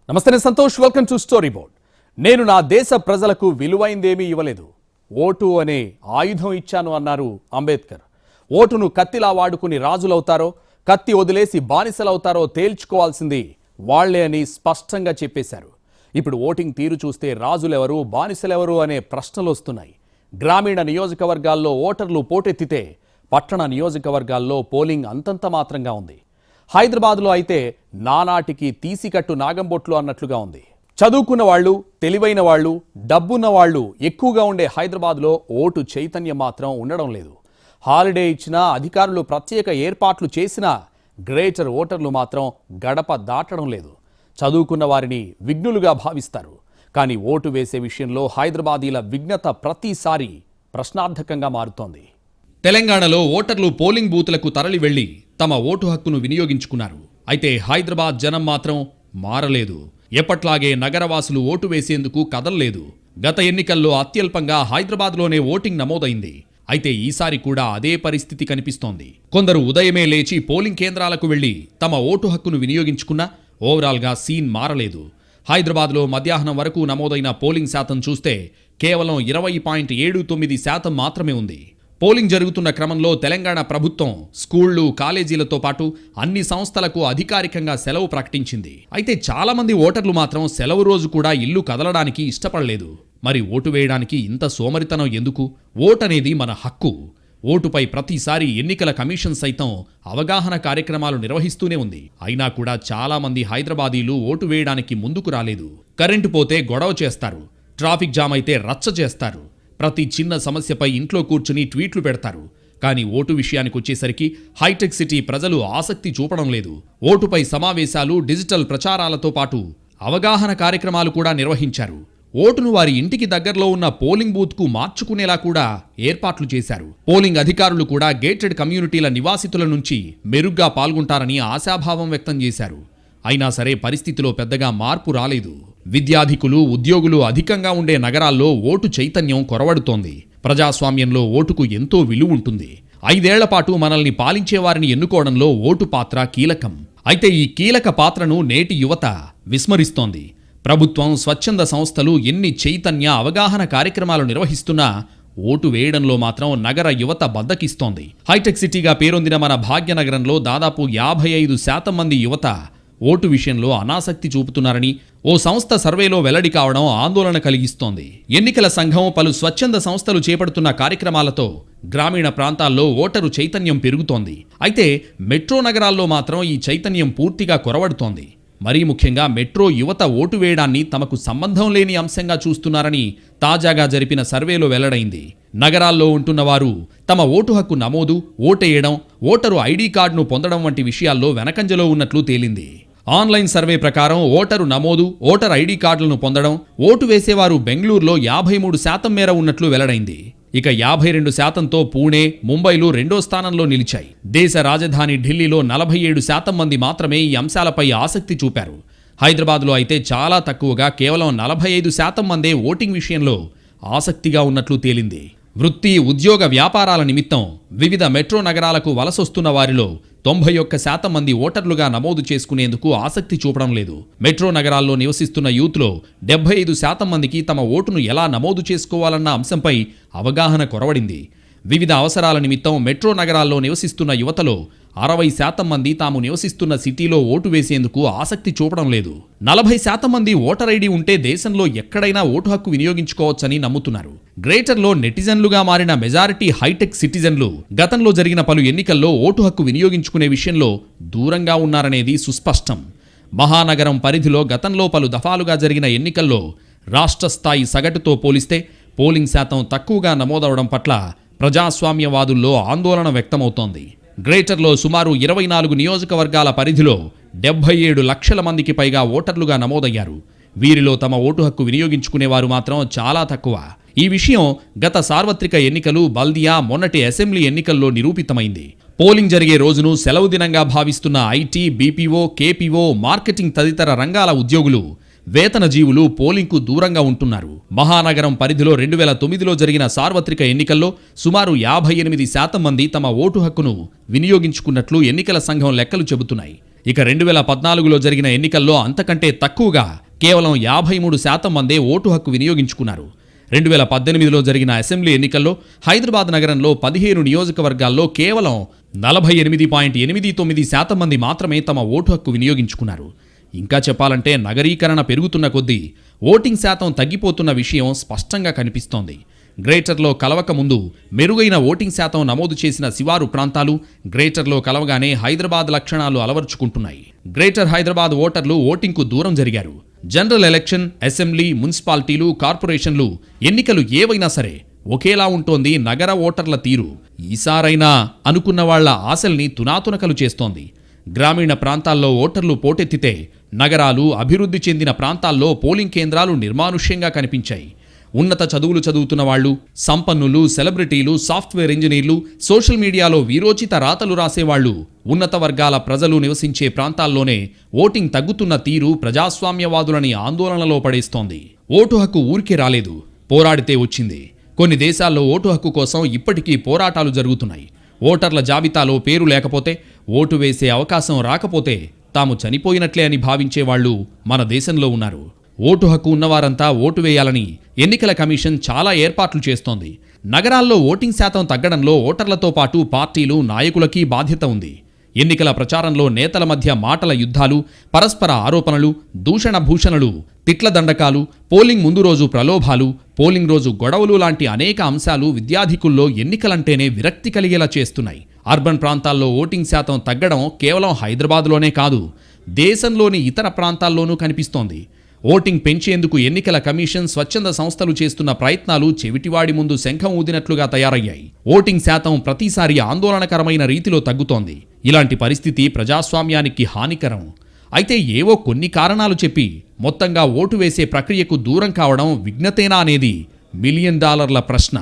నమస్తే Santosh, welcome to story board. నేను నా దేశ ప్రజలకు విలువైందేమీ ఇవ్వలేదు, ఓటు అనే ఆయుధం ఇచ్చాను అన్నారు అంబేద్కర్. ఓటును కత్తిలా వాడుకుని రాజులవుతారో కత్తి వదిలేసి బానిసలవుతారో తేల్చుకోవాల్సింది వాళ్లే అని స్పష్టంగా చెప్పేశారు. ఇప్పుడు ఓటింగ్ తీరు చూస్తే రాజులెవరు బానిసలెవరు అనే ప్రశ్నలు వస్తున్నాయి. గ్రామీణ నియోజకవర్గాల్లో ఓటర్లు పోటెత్తితే పట్టణ నియోజకవర్గాల్లో పోలింగ్ అంతంత మాత్రంగా ఉంది. హైదరాబాద్లో అయితే నానాటికి తీసికట్టు నాగంబొట్లు అన్నట్లుగా ఉంది. చదువుకున్న వాళ్ళు, తెలివైన వాళ్ళు, డబ్బున్న వాళ్ళు ఎక్కువగా ఉండే హైదరాబాద్లో ఓటు చైతన్యం మాత్రం ఉండడం లేదు. హాలిడే ఇచ్చినా, అధికారులు ప్రత్యేక ఏర్పాట్లు చేసినా గ్రేటర్ ఓటర్లు మాత్రం గడప దాటడం లేదు. చదువుకున్న వారిని విఘ్నులుగా భావిస్తారు. కానీ ఓటు వేసే విషయంలో హైదరాబాదీల విఘ్నత ప్రతిసారి ప్రశ్నార్థకంగా మారుతోంది. తెలంగాణలో ఓటర్లు పోలింగ్ బూతులకు తరలి వెళ్లి తమ ఓటు హక్కును వినియోగించుకున్నారు. అయితే హైదరాబాద్ జనం మాత్రం మారలేదు. ఎప్పట్లాగే నగరవాసులు ఓటు వేసేందుకు కదలలేదు. గత ఎన్నికల్లో అత్యల్పంగా హైదరాబాద్లోనే ఓటింగ్ నమోదైంది. అయితే ఈసారి కూడా అదే పరిస్థితి కనిపిస్తోంది. కొందరు ఉదయమే లేచి పోలింగ్ కేంద్రాలకు వెళ్లి తమ ఓటు హక్కును వినియోగించుకున్నా ఓవరాల్గా సీన్ మారలేదు. హైదరాబాద్లో మధ్యాహ్నం వరకు నమోదైన పోలింగ్ శాతం చూస్తే కేవలం 20.79% మాత్రమే ఉంది. పోలింగ్ జరుగుతున్న క్రమంలో తెలంగాణ ప్రభుత్వం స్కూళ్లు, కాలేజీలతో పాటు అన్ని సంస్థలకు అధికారికంగా సెలవు ప్రకటించింది. అయితే చాలా మంది ఓటర్లు మాత్రం సెలవు రోజు కూడా ఇల్లు కదలడానికి ఇష్టపడలేదు. మరి ఓటు వేయడానికి ఇంత సోమరితనం ఎందుకు? ఓటనేది మన హక్కు. ఓటుపై ప్రతిసారి ఎన్నికల కమిషన్ సైతం అవగాహన కార్యక్రమాలు నిర్వహిస్తూనే ఉంది. అయినా కూడా చాలా మంది హైదరాబాదీలు ఓటు వేయడానికి ముందుకు రాలేదు. కరెంటు పోతే గొడవ చేస్తారు, ట్రాఫిక్ జామ్ అయితే రచ్చ చేస్తారు, ప్రతి చిన్న సమస్యపై ఇంట్లో కూర్చుని ట్వీట్లు పెడతారు. కానీ ఓటు విషయానికి వచ్చేసరికి హైటెక్ సిటీ ప్రజలు ఆసక్తి చూపడం లేదు. ఓటుపై సమావేశాలు, డిజిటల్ ప్రచారాలతో పాటు అవగాహన కార్యక్రమాలు కూడా నిర్వహించారు. ఓటును వారి ఇంటికి దగ్గరలో ఉన్న పోలింగ్ బూత్కు మార్చుకునేలా కూడా ఏర్పాట్లు చేశారు. పోలింగ్ అధికారులు కూడా గేటెడ్ కమ్యూనిటీల నివాసితుల నుంచి మెరుగ్గా పాల్గొంటారని ఆశాభావం వ్యక్తం చేశారు. అయినా సరే పరిస్థితిలో పెద్దగా మార్పు రాలేదు. విద్యాధికులు, ఉద్యోగులు అధికంగా ఉండే నగరాల్లో ఓటు చైతన్యం కొరవడుతోంది. ప్రజాస్వామ్యంలో ఓటుకు ఎంతో విలువ ఉంటుంది. 5 ఏళ్ల పాటు మనల్ని పాలించేవారిని ఎన్నుకోవడంలో ఓటు పాత్ర కీలకం. అయితే ఈ కీలక పాత్రను నేటి యువత విస్మరిస్తోంది. ప్రభుత్వం, స్వచ్ఛంద సంస్థలు ఎన్ని చైతన్య అవగాహన కార్యక్రమాలు నిర్వహిస్తున్నా ఓటు వేయడంలో మాత్రం నగర యువత బద్దకిస్తోంది. హైటెక్ సిటీగా పేరొందిన మన భాగ్యనగరంలో దాదాపు 55% మంది యువత ఓటు విషయంలో అనాసక్తి చూపుతున్నారని ఓ సంస్థ సర్వేలో వెల్లడి కావడం ఆందోళన కలిగిస్తోంది. ఎన్నికల సంఘం, పలు స్వచ్ఛంద సంస్థలు చేపడుతున్న కార్యక్రమాలతో గ్రామీణ ప్రాంతాల్లో ఓటరు చైతన్యం పెరుగుతోంది. అయితే మెట్రో నగరాల్లో మాత్రం ఈ చైతన్యం పూర్తిగా కొరవడుతోంది. మరీ ముఖ్యంగా మెట్రో యువత ఓటు వేయడాన్ని తమకు సంబంధం లేని అంశంగా చూస్తున్నారని తాజాగా జరిపిన సర్వేలో వెల్లడైంది. నగరాల్లో ఉంటున్న వారు తమ ఓటు హక్కు నమోదు, ఓటేయడం, ఓటరు ఐడి కార్డును పొందడం వంటి విషయాల్లో వెనకంజలో ఉన్నట్లు తేలింది. ఆన్లైన్ సర్వే ప్రకారం ఓటరు నమోదు, ఓటర్ ఐడి కార్డులను పొందడం, ఓటు వేసేవారు బెంగళూరులో 53% మేర ఉన్నట్లు వెల్లడైంది. ఇక 52%తో పూణే, ముంబైలు రెండో స్థానంలో నిలిచాయి. దేశ రాజధాని ఢిల్లీలో 47% మంది మాత్రమే ఈ అంశాలపై ఆసక్తి చూపారు. హైదరాబాద్లో అయితే చాలా తక్కువగా కేవలం 45% మందే ఓటింగ్ విషయంలో ఆసక్తిగా ఉన్నట్లు తేలింది. వృత్తి, ఉద్యోగ, వ్యాపారాల నిమిత్తం వివిధ మెట్రో నగరాలకు వలసొస్తున్న వారిలో 91% మంది ఓటర్లుగా నమోదు చేసుకునేందుకు ఆసక్తి చూపడం లేదు. మెట్రో నగరాల్లో నివసిస్తున్న యూత్లో 75% మందికి తమ ఓటును ఎలా నమోదు చేసుకోవాలన్న అంశంపై అవగాహన కొరవడింది. వివిధ అవసరాల నిమిత్తం మెట్రో నగరాల్లో నివసిస్తున్న యువతలో 60% మంది తాము నివసిస్తున్న సిటీలో ఓటు వేసేందుకు ఆసక్తి చూపడం లేదు. 40% మంది ఓటర్ ఐడి ఉంటే దేశంలో ఎక్కడైనా ఓటు హక్కు వినియోగించుకోవచ్చని నమ్ముతున్నారు. గ్రేటర్లో నెటిజన్లుగా మారిన మెజారిటీ హైటెక్ సిటిజన్లు గతంలో జరిగిన పలు ఎన్నికల్లో ఓటు హక్కు వినియోగించుకునే విషయంలో దూరంగా ఉన్నారనేది సుస్పష్టం. మహానగరం పరిధిలో గతంలో పలు దఫాలుగా జరిగిన ఎన్నికల్లో రాష్ట్ర స్థాయి సగటుతో పోలిస్తే పోలింగ్ శాతం తక్కువగా నమోదవడం పట్ల ప్రజాస్వామ్యవాదుల్లో ఆందోళన వ్యక్తమవుతోంది. గ్రేటర్లో సుమారు 24 నియోజకవర్గాల పరిధిలో 77 లక్షల మందికి పైగా ఓటర్లుగా నమోదయ్యారు. వీరిలో తమ ఓటు హక్కు వినియోగించుకునేవారు మాత్రం చాలా తక్కువ. ఈ విషయం గత సార్వత్రిక ఎన్నికలు, బల్దియా, మొన్నటి అసెంబ్లీ ఎన్నికల్లో నిరూపితమైంది. పోలింగ్ జరిగే రోజును సెలవు దినంగా భావిస్తున్న ఐటీ, బీపీఓ, కేపీఓ, మార్కెటింగ్ తదితర రంగాల ఉద్యోగులు, వేతన జీవులు పోలింగ్కు దూరంగా ఉంటున్నారు. మహానగరం పరిధిలో 2009లో జరిగిన సార్వత్రిక ఎన్నికల్లో సుమారు 58% మంది తమ ఓటు హక్కును వినియోగించుకున్నట్లు ఎన్నికల సంఘం లెక్కలు చెబుతున్నాయి. ఇక 2014లో జరిగిన ఎన్నికల్లో అంతకంటే తక్కువగా కేవలం 53% మందే ఓటు హక్కు వినియోగించుకున్నారు. 2018లో జరిగిన అసెంబ్లీ ఎన్నికల్లో హైదరాబాద్ నగరంలో 15 నియోజకవర్గాల్లో కేవలం 48.89% మంది మాత్రమే తమ ఓటు హక్కు వినియోగించుకున్నారు. ఇంకా చెప్పాలంటే నగరీకరణ పెరుగుతున్న కొద్దీ ఓటింగ్ శాతం తగ్గిపోతున్న విషయం స్పష్టంగా కనిపిస్తోంది. గ్రేటర్లో కలవక ముందు మెరుగైన ఓటింగ్ శాతం నమోదు చేసిన శివారు ప్రాంతాలు గ్రేటర్లో కలవగానే హైదరాబాద్ లక్షణాలు అలవర్చుకుంటున్నాయి. గ్రేటర్ హైదరాబాద్ ఓటర్లు ఓటింగ్కు దూరం జరిగారు. జనరల్ ఎలక్షన్, అసెంబ్లీ, మున్సిపాలిటీలు, కార్పొరేషన్లు ఎన్నికలు ఏవైనా సరే ఒకేలా ఉంటోంది నగర ఓటర్ల తీరు. ఈసారైనా అనుకున్న వాళ్ల ఆశల్ని తునాతునకలు చేస్తోంది. గ్రామీణ ప్రాంతాల్లో ఓటర్లు పోటెత్తితే నగరాలు, అభివృద్ధి చెందిన ప్రాంతాల్లో పోలింగ్ కేంద్రాలు నిర్మానుష్యంగా కనిపించాయి. ఉన్నత చదువులు చదువుతున్న వాళ్లు, సంపన్నులు, సెలబ్రిటీలు, సాఫ్ట్వేర్ ఇంజనీర్లు, సోషల్ మీడియాలో వీరోచిత రాతలు రాసేవాళ్లు, ఉన్నత వర్గాల ప్రజలు నివసించే ప్రాంతాల్లోనే ఓటింగ్ తగ్గుతున్న తీరు ప్రజాస్వామ్యవాదులని ఆందోళనలో పడేస్తోంది. ఓటు హక్కు ఊరికే రాలేదు, పోరాడితే వచ్చింది. కొన్ని దేశాల్లో ఓటు హక్కు కోసం ఇప్పటికీ పోరాటాలు జరుగుతున్నాయి. ఓటర్ల జాబితాలో పేరు లేకపోతే, ఓటు వేసే అవకాశం రాకపోతే తాము చనిపోయినట్లే అని భావించేవాళ్లు మన దేశంలో ఉన్నారు. ఓటు హక్కు ఉన్నవారంతా ఓటు వేయాలని ఎన్నికల కమిషన్ చాలా ఏర్పాట్లు చేస్తోంది. నగరాల్లో ఓటింగ్ శాతం తగ్గడంలో ఓటర్లతో పాటు పార్టీలు, నాయకులకి బాధ్యత ఉంది. ఎన్నికల ప్రచారంలో నేతల మధ్య మాటల యుద్ధాలు, పరస్పర ఆరోపణలు, దూషణ భూషణలు, తిట్ల దండకాలు, పోలింగ్ ముందు రోజు ప్రలోభాలు, పోలింగ్ రోజు గొడవలు లాంటి అనేక అంశాలు విద్యాధికుల్లో ఎన్నికలంటేనే విరక్తి కలిగేలా చేస్తున్నాయి. అర్బన్ ప్రాంతాల్లో ఓటింగ్ శాతం తగ్గడం కేవలం హైదరాబాద్లోనే కాదు, దేశంలోని ఇతర ప్రాంతాల్లోనూ కనిపిస్తోంది. ఓటింగ్ పెంచేందుకు ఎన్నికల కమిషన్, స్వచ్ఛంద సంస్థలు చేస్తున్న ప్రయత్నాలు చెవిటివాడి ముందు శంఖం ఊదినట్లుగా తయారయ్యాయి. ఓటింగ్ శాతం ప్రతిసారి ఆందోళనకరమైన రీతిలో తగ్గుతోంది. ఇలాంటి పరిస్థితి ప్రజాస్వామ్యానికి హానికరం. అయితే ఏవో కొన్ని కారణాలు చెప్పి మొత్తంగా ఓటు వేసే ప్రక్రియకు దూరం కావడం విఘ్నతేనా అనేది $1 మిలియన్ ప్రశ్న.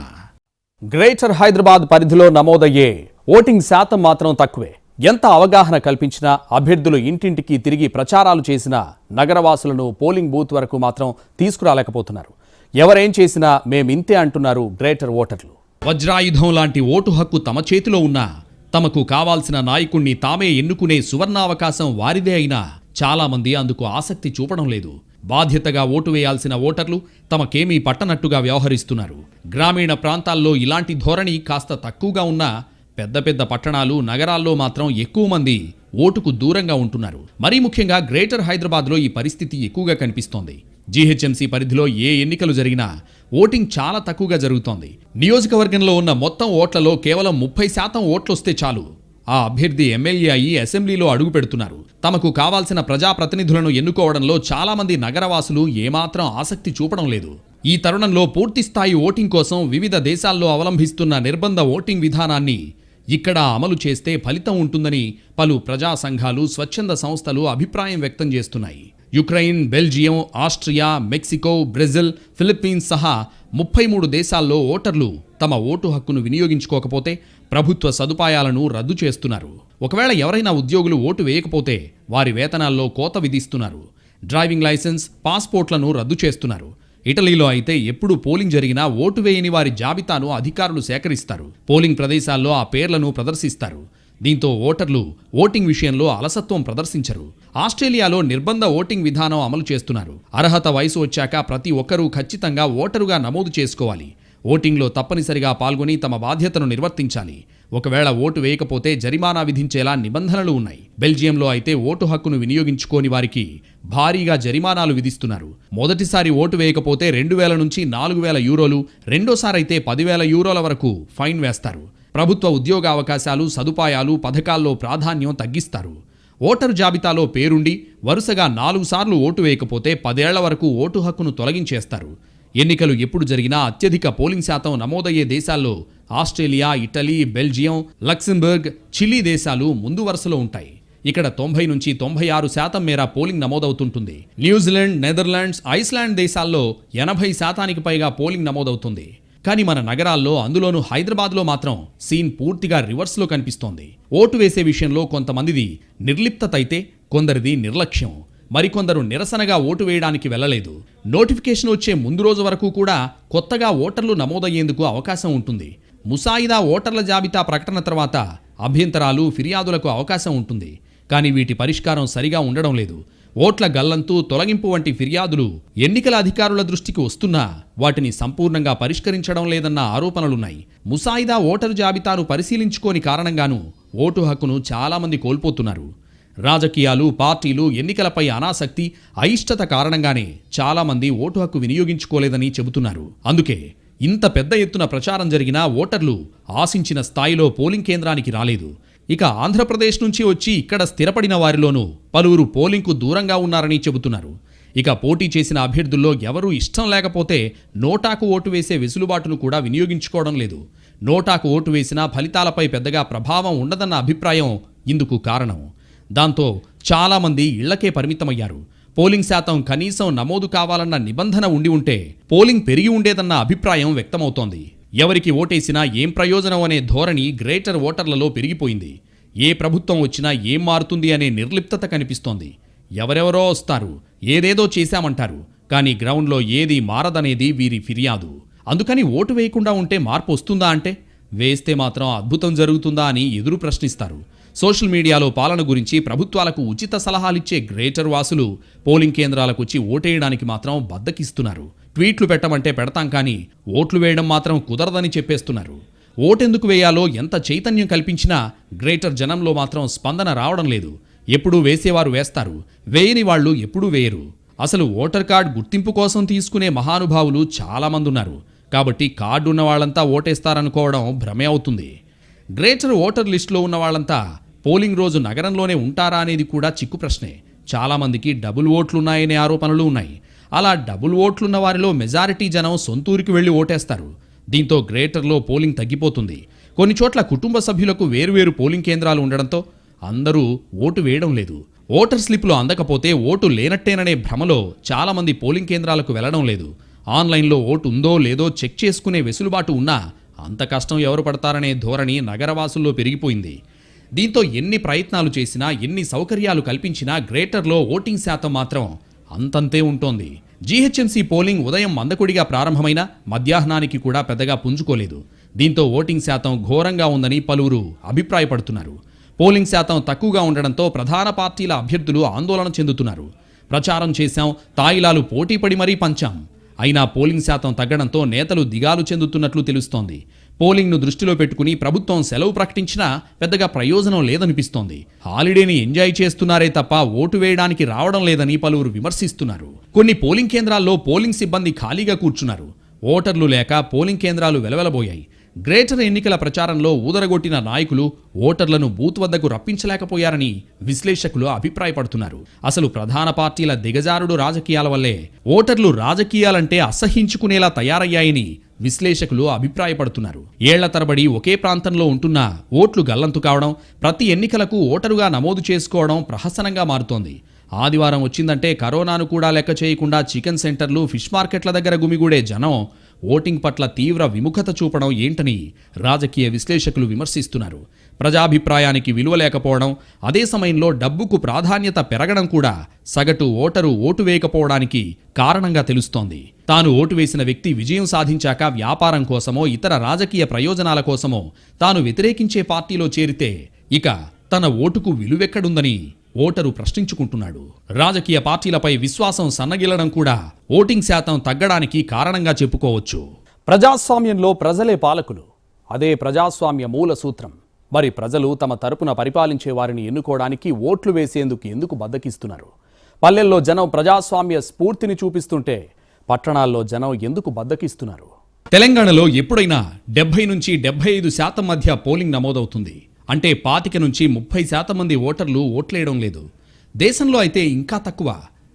గ్రేటర్ హైదరాబాద్ పరిధిలో నమోదయ్యే ఓటింగ్ శాతం మాత్రం తక్కువే. ఎంత అవగాహన కల్పించినా, అభ్యర్థులు ఇంటింటికి తిరిగి ప్రచారాలు చేసినా నగరవాసులను పోలింగ్ బూత్ వరకు మాత్రం తీసుకురాలేకపోతున్నారు. ఎవరేం చేసినా మేమింతే అంటున్నారు గ్రేటర్ ఓటర్లు. వజ్రాయుధం లాంటి ఓటు హక్కు తమ చేతిలో ఉన్నా, తమకు కావాల్సిన నాయకుణ్ణి తామే ఎన్నుకునే సువర్ణావకాశం వారిదే అయినా చాలామంది అందుకు ఆసక్తి చూపడం లేదు. బాధ్యతగా ఓటు వేయాల్సిన ఓటర్లు తమకేమీ పట్టనట్టుగా వ్యవహరిస్తున్నారు. గ్రామీణ ప్రాంతాల్లో ఇలాంటి ధోరణి కాస్త తక్కువగా ఉన్నా పెద్ద పెద్ద పట్టణాలు, నగరాల్లో మాత్రం ఎక్కువ మంది ఓటుకు దూరంగా ఉంటున్నారు. మరీ ముఖ్యంగా గ్రేటర్ హైదరాబాద్లో ఈ పరిస్థితి ఎక్కువగా కనిపిస్తోంది. జీహెచ్ఎంసీ పరిధిలో ఏ ఎన్నికలు జరిగినా ఓటింగ్ చాలా తక్కువగా జరుగుతోంది. నియోజకవర్గంలో ఉన్న మొత్తం ఓట్లలో కేవలం 30% ఓట్లొస్తే చాలు ఆ అభ్యర్థి ఎమ్మెల్యే అయ్యి అసెంబ్లీలో అడుగు పెడుతున్నారు. తమకు కావాల్సిన ప్రజాప్రతినిధులను ఎన్నుకోవడంలో చాలామంది నగరవాసులు ఏమాత్రం ఆసక్తి చూపడం లేదు. ఈ తరుణంలో పూర్తిస్థాయి ఓటింగ్ కోసం వివిధ దేశాల్లో అవలంబిస్తున్న నిర్బంధ ఓటింగ్ విధానాన్ని ఇక్కడ అమలు చేస్తే ఫలితం ఉంటుందని పలు ప్రజా సంఘాలు, స్వచ్ఛంద సంస్థలు అభిప్రాయం వ్యక్తం చేస్తున్నాయి. Ukraine, Belgium, Austria, Mexico, Brazil, Philippines సహా 33 దేశాల్లో ఓటర్లు తమ ఓటు హక్కును వినియోగించుకోకపోతే ప్రభుత్వ సదుపాయాలను రద్దు చేస్తున్నారు. ఒకవేళ ఎవరైనా ఉద్యోగులు ఓటు వేయకపోతే వారి వేతనాల్లో కోత విధిస్తున్నారు. డ్రైవింగ్ లైసెన్స్, పాస్పోర్ట్లను రద్దు చేస్తున్నారు. ఇటలీలో అయితే ఎప్పుడు పోలింగ్ జరిగినా ఓటు వేయని వారి జాబితాను అధికారులు సేకరిస్తారు. పోలింగ్ ప్రదేశాల్లో ఆ పేర్లను ప్రదర్శిస్తారు. దీంతో ఓటర్లు ఓటింగ్ విషయంలో అలసత్వం ప్రదర్శించరు. ఆస్ట్రేలియాలో నిర్బంధ ఓటింగ్ విధానం అమలు చేస్తున్నారు. అర్హత వయసు వచ్చాక ప్రతి ఒక్కరూ ఖచ్చితంగా ఓటరుగా నమోదు చేసుకోవాలి. ఓటింగ్లో తప్పనిసరిగా పాల్గొని తమ బాధ్యతను నిర్వర్తించాలి. ఒకవేళ ఓటు వేయకపోతే జరిమానా విధించేలా నిబంధనలు ఉన్నాయి. బెల్జియంలో అయితే ఓటు హక్కును వినియోగించుకోని వారికి భారీగా జరిమానాలు విధిస్తున్నారు. మొదటిసారి ఓటు వేయకపోతే 2000 నుంచి 4000 యూరోలు, రెండోసారి అయితే 10,000 యూరోల వరకు ఫైన్ వేస్తారు. ప్రభుత్వ ఉద్యోగ అవకాశాలు, సదుపాయాలు, పథకాల్లో ప్రాధాన్యం తగ్గిస్తారు. ఓటరు జాబితాలో పేరుండి వరుసగా 4 సార్లు ఓటు వేయకపోతే 10 ఏళ్ల వరకు ఓటు హక్కును తొలగించేస్తారు. ఎన్నికలు ఎప్పుడు జరిగినా అత్యధిక పోలింగ్ శాతం నమోదయ్యే దేశాల్లో Australia, Italy, Belgium, Luxembourg, Chile దేశాలు ముందు వరుసలో ఉంటాయి. ఇక్కడ 90 నుంచి 96% మేర పోలింగ్ నమోదవుతుంటుంది. న్యూజిలాండ్, నెదర్లాండ్స్, ఐస్లాండ్ దేశాల్లో 80% పైగా పోలింగ్ నమోదవుతుంది. కానీ మన నగరాల్లో, అందులోనూ హైదరాబాద్లో మాత్రం సీన్ పూర్తిగా రివర్స్లో కనిపిస్తోంది. ఓటు వేసే విషయంలో కొంతమందిది నిర్లిప్తత అయితే కొందరిది నిర్లక్ష్యం. మరికొందరు నిరసనగా ఓటు వేయడానికి వెళ్లలేదు. నోటిఫికేషన్ వచ్చే ముందు రోజు వరకు కూడా కొత్తగా ఓటర్లు నమోదయ్యేందుకు అవకాశం ఉంటుంది. ముసాయిదా ఓటర్ల జాబితా ప్రకటన తర్వాత అభ్యంతరాలు, ఫిర్యాదులకు అవకాశం ఉంటుంది. కానీ వీటి పరిష్కారం సరిగా ఉండడం లేదు. ఓట్ల గల్లంతు, తొలగింపు వంటి ఫిర్యాదులు ఎన్నికల అధికారుల దృష్టికి వస్తున్నా వాటిని సంపూర్ణంగా పరిష్కరించడం లేదన్న ఆరోపణలున్నాయి. ముసాయిదా ఓటరు జాబితాను పరిశీలించుకోని కారణంగానూ ఓటు హక్కును చాలామంది కోల్పోతున్నారు. రాజకీయాలు, పార్టీలు, ఎన్నికలపై అనాసక్తి, అయిష్టత కారణంగానే చాలామంది ఓటు హక్కు వినియోగించుకోలేదని చెబుతున్నారు. అందుకే ఇంత పెద్ద ఎత్తున ప్రచారం జరిగినా ఓటర్లు ఆశించిన స్థాయిలో పోలింగ్ కేంద్రానికి రాలేదు. ఇక ఆంధ్రప్రదేశ్ నుంచి వచ్చి ఇక్కడ స్థిరపడిన వారిలోనూ పలువురు పోలింగ్కు దూరంగా ఉన్నారని చెబుతున్నారు. ఇక పోటీ చేసిన అభ్యర్థుల్లో ఎవరూ ఇష్టం లేకపోతే నోటాకు ఓటు వేసే వెసులుబాటును కూడా వినియోగించుకోవడం లేదు. నోటాకు ఓటు వేసినా ఫలితాలపై పెద్దగా ప్రభావం ఉండదన్న అభిప్రాయం ఇందుకు కారణం. దాంతో చాలామంది ఇళ్లకే పరిమితమయ్యారు. పోలింగ్ శాతం కనీసం నమోదు కావాలన్న నిబంధన ఉండి ఉంటే పోలింగ్ పెరిగి ఉండేదన్న అభిప్రాయం వ్యక్తమవుతోంది. ఎవరికి ఓటేసినా ఏం ప్రయోజనం అనే ధోరణి గ్రేటర్ ఓటర్లలో పెరిగిపోయింది. ఏ ప్రభుత్వం వచ్చినా ఏం మారుతుంది అనే నిర్లిప్తత కనిపిస్తోంది. ఎవరెవరో వస్తారు, ఏదేదో చేశామంటారు, కానీ గ్రౌండ్లో ఏది మారదనేది వీరి ఫిర్యాదు. అందుకని ఓటు వేయకుండా ఉంటే మార్పు వస్తుందా అంటే, వేస్తే మాత్రం అద్భుతం జరుగుతుందా అని ఎదురు ప్రశ్నిస్తారు. సోషల్ మీడియాలో పాలన గురించి ప్రభుత్వాలకు ఉచిత సలహాలిచ్చే గ్రేటర్ వాసులు పోలింగ్ కేంద్రాలకు వచ్చి ఓటేయడానికి మాత్రం బద్దకిస్తున్నారు. ట్వీట్లు పెట్టమంటే పెడతాం కానీ ఓట్లు వేయడం మాత్రం కుదరదని చెప్పేస్తున్నారు. ఓటెందుకు వేయాలో ఎంత చైతన్యం కల్పించినా గ్రేటర్ జనంలో మాత్రం స్పందన రావడం లేదు. ఎప్పుడూ వేసేవారు వేస్తారు, వేయని వాళ్ళు ఎప్పుడూ వేయరు. అసలు ఓటర్ కార్డు గుర్తింపు కోసం తీసుకునే మహానుభావులు చాలామంది ఉన్నారు. కాబట్టి కార్డు ఉన్న వాళ్ళంతా ఓటేస్తారనుకోవడం భ్రమే అవుతుంది. గ్రేటర్ ఓటర్ లిస్టులో ఉన్న వాళ్ళంతా పోలింగ్ రోజు నగరంలోనే ఉంటారా అనేది కూడా చిక్కు ప్రశ్నే. చాలామందికి డబుల్ ఓట్లున్నాయనే ఆరోపణలు ఉన్నాయి. అలా డబుల్ ఓట్లున్న వారిలో మెజారిటీ జనం సొంతూరికి వెళ్లి ఓటేస్తారు. దీంతో గ్రేటర్లో పోలింగ్ తగ్గిపోతుంది. కొన్ని చోట్ల కుటుంబ సభ్యులకు వేరువేరు పోలింగ్ కేంద్రాలు ఉండడంతో అందరూ ఓటు వేయడం లేదు. ఓటర్ స్లిప్లు అందకపోతే ఓటు లేనట్టేననే భ్రమలో చాలామంది పోలింగ్ కేంద్రాలకు వెళ్లడం లేదు. ఆన్లైన్లో ఓటు ఉందో లేదో చెక్ చేసుకునే వెసులుబాటు ఉన్నా అంత కష్టం ఎవరు పడతారనే ధోరణి నగరవాసుల్లో పెరిగిపోయింది. దీంతో ఎన్ని ప్రయత్నాలు చేసినా, ఎన్ని సౌకర్యాలు కల్పించినా గ్రేటర్లో ఓటింగ్ శాతం మాత్రం అంతంతే ఉంటోంది. జీహెచ్ఎంసీ పోలింగ్ ఉదయం మందకొడిగా ప్రారంభమైన మధ్యాహ్నానికి కూడా పెద్దగా పుంజుకోలేదు. దీంతో ఓటింగ్ శాతం ఘోరంగా ఉందని పలువురు అభిప్రాయపడుతున్నారు. పోలింగ్ శాతం తక్కువగా ఉండడంతో ప్రధాన పార్టీల అభ్యర్థులు ఆందోళన చెందుతున్నారు. ప్రచారం చేశాం, తాయిలాలు పోటీపడి మరీ పంచాం, అయినా పోలింగ్ శాతం తగ్గడంతో నేతలు దిగాలు చెందుతున్నట్లు తెలుస్తోంది. పోలింగ్ను దృష్టిలో పెట్టుకుని ప్రభుత్వం సెలవు ప్రకటించినా పెద్దగా ప్రయోజనం లేదనిపిస్తోంది. హాలిడేని ఎంజాయ్ చేస్తున్నారే తప్ప ఓటు వేయడానికి రావడం లేదని పలువురు విమర్శిస్తున్నారు. కొన్ని పోలింగ్ కేంద్రాల్లో పోలింగ్ సిబ్బంది ఖాళీగా కూర్చున్నారు. ఓటర్లు లేక పోలింగ్ కేంద్రాలు వెలవెలబోయాయి. గ్రేటర్ ఎన్నికల ప్రచారంలో ఊదరగొట్టిన నాయకులు ఓటర్లను బూత్ వద్దకు రప్పించలేకపోయారని విశ్లేషకులు అభిప్రాయపడుతున్నారు. అసలు ప్రధాన పార్టీల దిగజారుడు రాజకీయాల వల్లే ఓటర్లు రాజకీయాలంటే అసహ్యించుకునేలా తయారయ్యాయని విశ్లేషకులు అభిప్రాయపడుతున్నారు. ఏళ్ల తరబడి ఒకే ప్రాంతంలో ఉంటున్నా ఓట్లు గల్లంతు కావడం, ప్రతి ఎన్నికలకు ఓటరుగా నమోదు చేసుకోవడం ప్రహసనంగా మారుతోంది. ఆదివారం వచ్చిందంటే కరోనాను కూడా లెక్క చేయకుండా చికెన్ సెంటర్లు, ఫిష్ మార్కెట్ల దగ్గర గుమిగూడే జనం ఓటింగ్ పట్ల తీవ్ర విముఖత చూపడం ఏంటని రాజకీయ విశ్లేషకులు విమర్శిస్తున్నారు. ప్రజాభిప్రాయానికి విలువ లేకపోవడం, అదే సమయంలో డబ్బుకు ప్రాధాన్యత పెరగడం కూడా సగటు ఓటరు ఓటు వేయకపోవడానికి కారణంగా తెలుస్తోంది. తాను ఓటు వేసిన వ్యక్తి విజయం సాధించాక వ్యాపారం కోసమో ఇతర రాజకీయ ప్రయోజనాల కోసమో తాను వ్యతిరేకించే పార్టీలో చేరితే ఇక తన ఓటుకు విలువెక్కడుందని ఓటరు ప్రశ్నించుకుంటున్నాడు. రాజకీయ పార్టీలపై విశ్వాసం సన్నగిల్లడం కూడా ఓటింగ్ శాతం తగ్గడానికి కారణంగా చెప్పుకోవచ్చు. ప్రజాస్వామ్యంలో ప్రజలే పాలకులు, అదే ప్రజాస్వామ్య మూల సూత్రం. మరి ప్రజలు తమ తరపున పరిపాలించే వారిని ఎన్నుకోవడానికి ఓట్లు వేసేందుకు ఎందుకు బద్దకిస్తున్నారు? పల్లెల్లో జనం ప్రజాస్వామ్య స్ఫూర్తిని చూపిస్తుంటే పట్టణాల్లో జనం ఎందుకు బద్దకిస్తున్నారు? తెలంగాణలో ఎప్పుడైనా 70 నుంచి 75% మధ్య పోలింగ్ నమోదవుతుంది. అంటే 25 నుంచి 30% మంది ఓటర్లు ఓట్లేయడం లేదు. దేశంలో అయితే ఇంకా తక్కువ.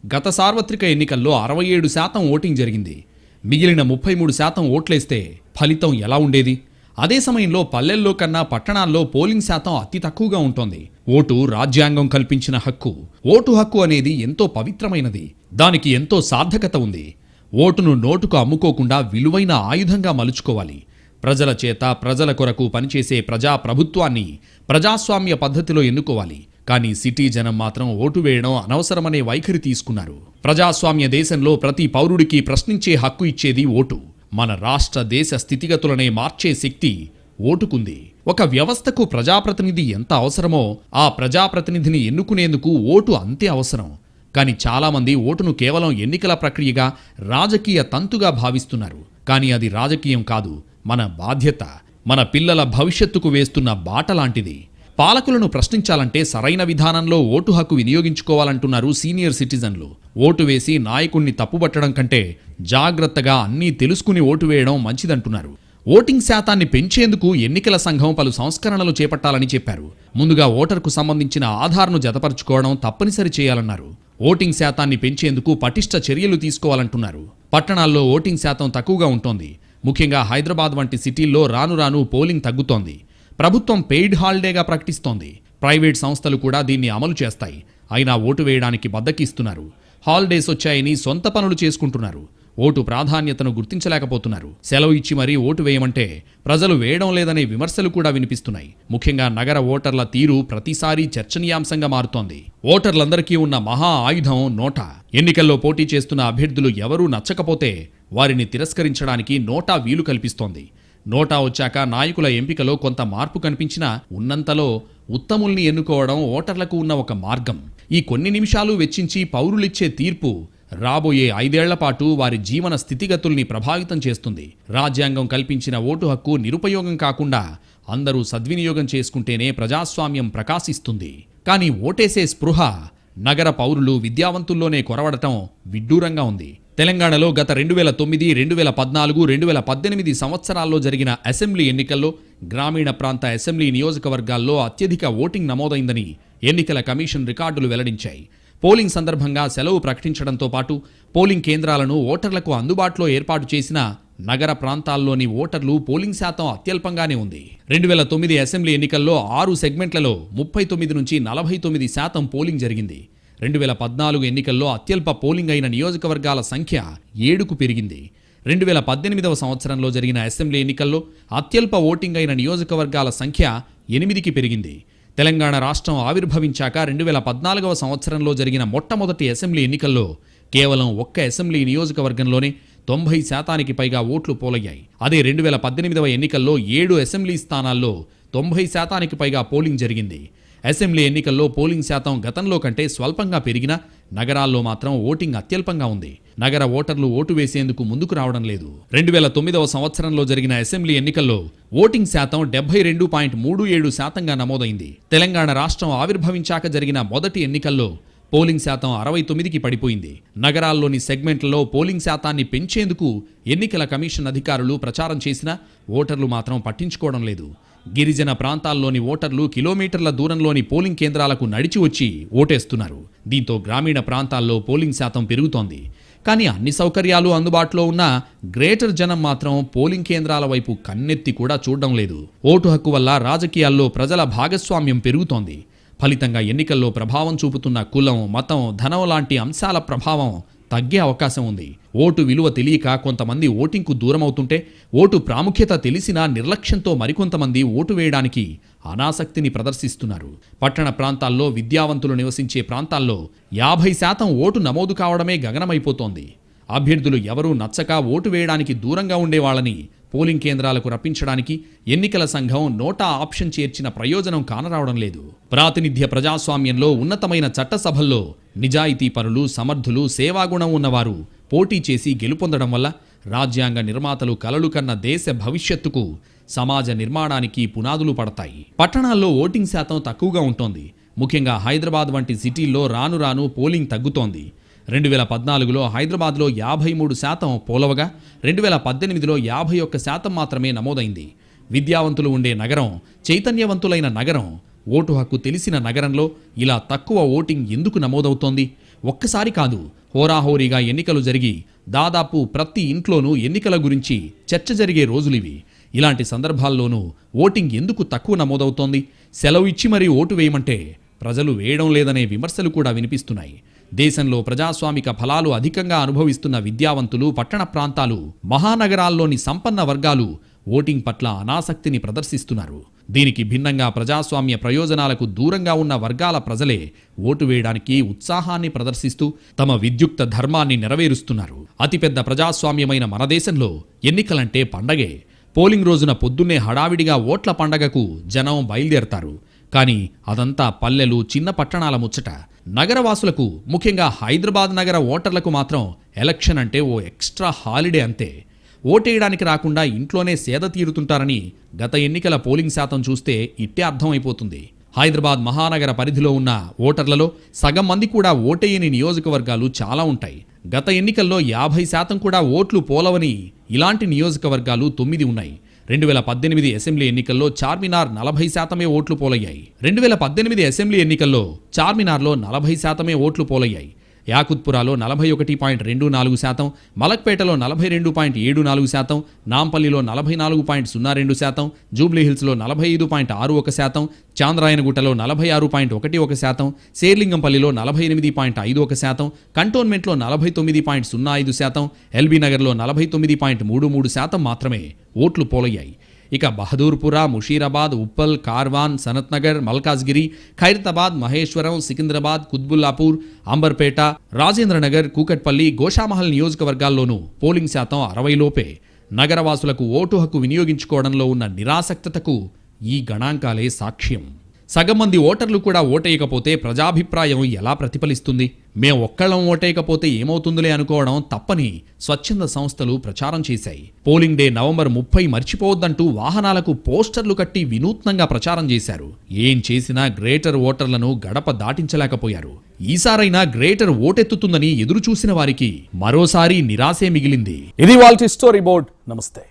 గత సార్వత్రిక ఎన్నికల్లో 67% ఓటింగ్ జరిగింది. మిగిలిన 33% ఓట్లేస్తే ఫలితం ఎలా ఉండేది? అదే సమయంలో పల్లెల్లో కన్నా పట్టణాల్లో పోలింగ్ శాతం అతి తక్కువగా ఉంటోంది. ఓటు రాజ్యాంగం కల్పించిన హక్కు. ఓటు హక్కు అనేది ఎంతో పవిత్రమైనది. దానికి ఎంతో సార్థకత ఉంది. ఓటును నోటుకు అమ్ముకోకుండా విలువైన ఆయుధంగా మలుచుకోవాలి. ప్రజల చేత ప్రజల కొరకు పనిచేసే ప్రజాప్రభుత్వాన్ని ప్రజాస్వామ్య పద్ధతిలో ఎన్నుకోవాలి. కానీ సిటీ జనం మాత్రం ఓటు వేయడం అనవసరమనే వైఖరి తీసుకున్నారు. ప్రజాస్వామ్య దేశంలో ప్రతి పౌరుడికి ప్రశ్నించే హక్కు ఇచ్చేది ఓటు. మన రాష్ట్ర దేశ స్థితిగతులనే మార్చే శక్తి ఓటుకుంది. ఒక వ్యవస్థకు ప్రజాప్రతినిధి ఎంత అవసరమో ఆ ప్రజాప్రతినిధిని ఎన్నుకునేందుకు ఓటు అంతే అవసరం. కానీ చాలామంది ఓటును కేవలం ఎన్నికల ప్రక్రియగా, రాజకీయ తంతుగా భావిస్తున్నారు. కానీ అది రాజకీయం కాదు, మన బాధ్యత, మన పిల్లల భవిష్యత్తుకు వేస్తున్న బాట లాంటిది. పాలకులను ప్రశ్నించాలంటే సరైన విధానంలో ఓటు హక్కు వినియోగించుకోవాలంటున్నారు సీనియర్ సిటిజన్లు. ఓటు వేసి నాయకుణ్ణి తప్పుబట్టడం కంటే జాగ్రత్తగా అన్నీ తెలుసుకుని ఓటు వేయడం మంచిదంటున్నారు. ఓటింగ్ శాతాన్ని పెంచేందుకు ఎన్నికల సంఘం పలు సంస్కరణలు చేపట్టాలని చెప్పారు. ముందుగా ఓటర్కు సంబంధించిన ఆధార్ను జతపరుచుకోవడం తప్పనిసరి చేయాలన్నారు. ఓటింగ్ శాతాన్ని పెంచేందుకు పటిష్ట చర్యలు తీసుకోవాలంటున్నారు. పట్టణాల్లో ఓటింగ్ శాతం తక్కువగా ఉంటోంది. ముఖ్యంగా హైదరాబాద్ వంటి సిటీల్లో రాను రాను పోలింగ్ తగ్గుతోంది. ప్రభుత్వం పెయిడ్ హాలిడేగా ప్రకటిస్తోంది. ప్రైవేట్ సంస్థలు కూడా దీన్ని అమలు చేస్తాయి. అయినా ఓటు వేయడానికి బద్దకిస్తున్నారు. హాలిడేస్ వచ్చాయని సొంత పనులు చేసుకుంటున్నారు. ఓటు ప్రాధాన్యతను గుర్తించలేకపోతున్నారు. సెలవు ఇచ్చి మరీ ఓటు వేయమంటే ప్రజలు వేయడం లేదనే విమర్శలు కూడా వినిపిస్తున్నాయి. ముఖ్యంగా నగర ఓటర్ల తీరు ప్రతిసారి చర్చనీయాంశంగా మారుతోంది. ఓటర్లందరికీ ఉన్న మహా ఆయుధం నోటా. ఎన్నికల్లో పోటీ చేస్తున్న అభ్యర్థులు ఎవరూ నచ్చకపోతే వారిని తిరస్కరించడానికి నోటా వీలు కల్పిస్తోంది. నోటా వచ్చాక నాయకుల ఎంపికలో కొంత మార్పు కనిపించినా ఉన్నంతలో ఉత్తముల్ని ఎన్నుకోవడం ఓటర్లకు ఉన్న ఒక మార్గం. ఈ కొన్ని నిమిషాలు వెచ్చించి పౌరులిచ్చే తీర్పు రాబోయే 5 ఏళ్ల పాటు వారి జీవన స్థితిగతుల్ని ప్రభావితం చేస్తుంది. రాజ్యాంగం కల్పించిన ఓటు హక్కు నిరుపయోగం కాకుండా అందరూ సద్వినియోగం చేసుకుంటేనే ప్రజాస్వామ్యం ప్రకాశిస్తుంది. కానీ ఓటేసే స్పృహ నగర పౌరులు, విద్యావంతుల్లోనే కొరవడటం విడ్డూరంగా ఉంది. తెలంగాణలో గత 2009, 2014, 2018 సంవత్సరాల్లో జరిగిన అసెంబ్లీ ఎన్నికల్లో గ్రామీణ ప్రాంత అసెంబ్లీ నియోజకవర్గాల్లో అత్యధిక ఓటింగ్ నమోదైందని ఎన్నికల కమిషన్ రికార్డులు వెల్లడించాయి. పోలింగ్ సందర్భంగా సెలవు ప్రకటించడంతో పాటు పోలింగ్ కేంద్రాలను ఓటర్లకు అందుబాటులో ఏర్పాటు చేసిన నగర ప్రాంతాల్లోని ఓటర్లు పోలింగ్ శాతం అత్యల్పంగానే ఉంది. 2009 అసెంబ్లీ ఎన్నికల్లో 6 సెగ్మెంట్లలో 39 నుంచి 49% పోలింగ్ జరిగింది. 2014 ఎన్నికల్లో అత్యల్ప పోలింగ్ అయిన నియోజకవర్గాల సంఖ్య 7కు పెరిగింది. 2018వ సంవత్సరంలో జరిగిన అసెంబ్లీ ఎన్నికల్లో అత్యల్ప ఓటింగ్ అయిన నియోజకవర్గాల సంఖ్య 8కి పెరిగింది. తెలంగాణ రాష్ట్రం ఆవిర్భవించాక 2014వ సంవత్సరంలో జరిగిన మొట్టమొదటి అసెంబ్లీ ఎన్నికల్లో కేవలం ఒక్క అసెంబ్లీ నియోజకవర్గంలోనే 90% పైగా ఓట్లు పోలయ్యాయి. అదే 2018వ ఎన్నికల్లో 7 అసెంబ్లీ స్థానాల్లో 90% పైగా పోలింగ్ జరిగింది. అసెంబ్లీ ఎన్నికల్లో పోలింగ్ శాతం గతంలో కంటే స్వల్పంగా పెరిగినా నగరాల్లో మాత్రం ఓటింగ్ అత్యల్పంగా ఉంది. నగర ఓటర్లు ఓటు వేసేందుకు ముందుకు రావడం లేదు. 2009వ సంవత్సరంలో జరిగిన అసెంబ్లీ ఎన్నికల్లో ఓటింగ్ శాతం 72.37%గా నమోదైంది. తెలంగాణ రాష్ట్రం ఆవిర్భవించాక జరిగిన మొదటి ఎన్నికల్లో పోలింగ్ శాతం 69కి పడిపోయింది. నగరాల్లోని సెగ్మెంట్లలో పోలింగ్ శాతాన్ని పెంచేందుకు ఎన్నికల కమిషన్ అధికారులు ప్రచారం చేసినా ఓటర్లు మాత్రం పట్టించుకోవడం లేదు. గిరిజన ప్రాంతాల్లోని ఓటర్లు కిలోమీటర్ల దూరంలోని పోలింగ్ కేంద్రాలకు నడిచి వచ్చి ఓటేస్తున్నారు. దీంతో గ్రామీణ ప్రాంతాల్లో పోలింగ్ శాతం పెరుగుతోంది. కానీ అన్ని సౌకర్యాలు అందుబాటులో ఉన్న గ్రేటర్ జనం మాత్రం పోలింగ్ కేంద్రాల వైపు కన్నెత్తి కూడా చూడడం లేదు. ఓటు హక్కు వల్ల రాజకీయాల్లో ప్రజల భాగస్వామ్యం పెరుగుతోంది. ఫలితంగా ఎన్నికల్లో ప్రభావం చూపుతున్న కులం, మతం, ధనం లాంటి అంశాల ప్రభావం తగ్గే అవకాశం ఉంది. ఓటు విలువ తెలియక కొంతమంది ఓటింగ్కు దూరమవుతుంటే, ఓటు ప్రాముఖ్యత తెలిసినా నిర్లక్ష్యంతో మరికొంతమంది ఓటు వేయడానికి అనాసక్తిని ప్రదర్శిస్తున్నారు. పట్టణ ప్రాంతాల్లో విద్యావంతులు నివసించే ప్రాంతాల్లో 50% ఓటు నమోదు కావడమే గగనమైపోతోంది. అభ్యర్థులు ఎవరూ నచ్చక ఓటు వేయడానికి దూరంగా ఉండేవాళ్ళని పోలింగ్ కేంద్రాలకు రప్పించడానికి ఎన్నికల సంఘం నోటా ఆప్షన్ చేర్చిన ప్రయోజనం కానరావడం లేదు. ప్రాతినిధ్య ప్రజాస్వామ్యంలో ఉన్నతమైన చట్టసభల్లో నిజాయితీ పరులు, సమర్థులు, సేవాగుణం ఉన్నవారు పోటీ చేసి గెలుపొందడం వల్ల రాజ్యాంగ నిర్మాతలు కలలు కన్న దేశ భవిష్యత్తుకు, సమాజ నిర్మాణానికి పునాదులు పడతాయి. పట్టణాల్లో ఓటింగ్ శాతం తక్కువగా ఉంటోంది. ముఖ్యంగా హైదరాబాద్ వంటి సిటీల్లో రాను రాను పోలింగ్ తగ్గుతోంది. 2014లో హైదరాబాద్లో 53% పోలవగా 2018లో 51% మాత్రమే నమోదైంది. విద్యావంతులు ఉండే నగరం, చైతన్యవంతులైన నగరం, ఓటు హక్కు తెలిసిన నగరంలో ఇలా తక్కువ ఓటింగ్ ఎందుకు నమోదవుతోంది? ఒక్కసారి కాదు, హోరాహోరీగా ఎన్నికలు జరిగి దాదాపు ప్రతి ఇంట్లోనూ ఎన్నికల గురించి చర్చ జరిగే రోజులివి. ఇలాంటి సందర్భాల్లోనూ ఓటింగ్ ఎందుకు తక్కువ నమోదవుతోంది? సెలవు ఇచ్చి మరీ ఓటు వేయమంటే ప్రజలు వేయడం లేదనే విమర్శలు కూడా వినిపిస్తున్నాయి. దేశంలో ప్రజాస్వామిక ఫలాలు అధికంగా అనుభవిస్తున్న విద్యావంతులు, పట్టణ ప్రాంతాలు, మహానగరాల్లోని సంపన్న వర్గాలు ఓటింగ్ పట్ల అనాసక్తిని ప్రదర్శిస్తున్నారు. దీనికి భిన్నంగా ప్రజాస్వామ్య ప్రయోజనాలకు దూరంగా ఉన్న వర్గాల ప్రజలే ఓటు వేయడానికి ఉత్సాహాన్ని ప్రదర్శిస్తూ తమ విద్యుక్త ధర్మాన్ని నెరవేరుస్తున్నారు. అతిపెద్ద ప్రజాస్వామ్యమైన మన దేశంలో ఎన్నికలంటే పండగే. పోలింగ్ రోజున పొద్దున్నే హడావిడిగా ఓట్ల పండగకు జనం బయలుదేరతారు. కానీ అదంతా పల్లెలు, చిన్న పట్టణాల ముచ్చట. నగరవాసులకు, ముఖ్యంగా హైదరాబాద్ నగర ఓటర్లకు మాత్రం ఎలక్షన్ అంటే ఓ ఎక్స్ట్రా హాలిడే అంతే. ఓటేయడానికి రాకుండా ఇంట్లోనే సేద తీరుతుంటారని గత ఎన్నికల పోలింగ్ శాతం చూస్తే ఇట్టే అర్థమైపోతుంది. హైదరాబాద్ మహానగర పరిధిలో ఉన్న ఓటర్లలో సగం మంది కూడా ఓటేయని నియోజకవర్గాలు చాలా ఉంటాయి. గత ఎన్నికల్లో 50% కూడా ఓట్లు పోలవని ఇలాంటి నియోజకవర్గాలు 9 ఉన్నాయి. 2018 అసెంబ్లీ ఎన్నికల్లో చార్మినార్ 40% ఓట్లు పోలయ్యాయి. 2018 అసెంబ్లీ ఎన్నికల్లో చార్మినార్లో 40% ఓట్లు పోలయ్యాయి. యాకుత్పురాలో 41.24%, మలక్పేటలో 42.74%, నాంపల్లిలో 44.02%, జూబ్లీహిల్స్లో 45.61%, చాంద్రాయనగుట్టలో 46.11%, శేర్లింగంపల్లిలో 48.51%, కంటోన్మెంట్లో 49.05%, ఎల్బీనగర్లో 49.33% మాత్రమే ఓట్లు పోలయ్యాయి. ఇక బహదూర్పురా, ముషీరాబాద్, ఉప్పల్, కార్వాన్, సనత్నగర్, మల్కాజ్గిరి, ఖైరతాబాద్, మహేశ్వరం, సికింద్రాబాద్, కుత్బుల్లాపూర్, అంబర్పేట, రాజేంద్రనగర్, కూకట్పల్లి, గోషామహల్ నియోజకవర్గాల్లోనూ పోలింగ్ శాతం 60 లోపే. నగరవాసులకు ఓటు హక్కు వినియోగించుకోవడంలో ఉన్న నిరాసక్తతకు ఈ గణాంకాలే సాక్ష్యం. సగం మంది ఓటర్లు కూడా ఓటేయకపోతే ప్రజాభిప్రాయం ఎలా ప్రతిఫలిస్తుంది? మేం ఒక్కళ్ళం ఓటేయకపోతే ఏమవుతుందిలే అనుకోవడం తప్పని స్వచ్ఛంద సంస్థలు ప్రచారం చేశాయి. పోలింగ్ డే నవంబర్ 30 మర్చిపోవద్దంటూ వాహనాలకు పోస్టర్లు కట్టి వినూత్నంగా ప్రచారం చేశారు. ఏం చేసినా గ్రేటర్ ఓటర్లను గడప దాటించలేకపోయారు. ఈసారైనా గ్రేటర్ ఓటెత్తుతుందని ఎదురుచూసిన వారికి మరోసారి నిరాశే మిగిలింది. ఇది వాల్టి స్టోరీ బోర్డ్. నమస్తే.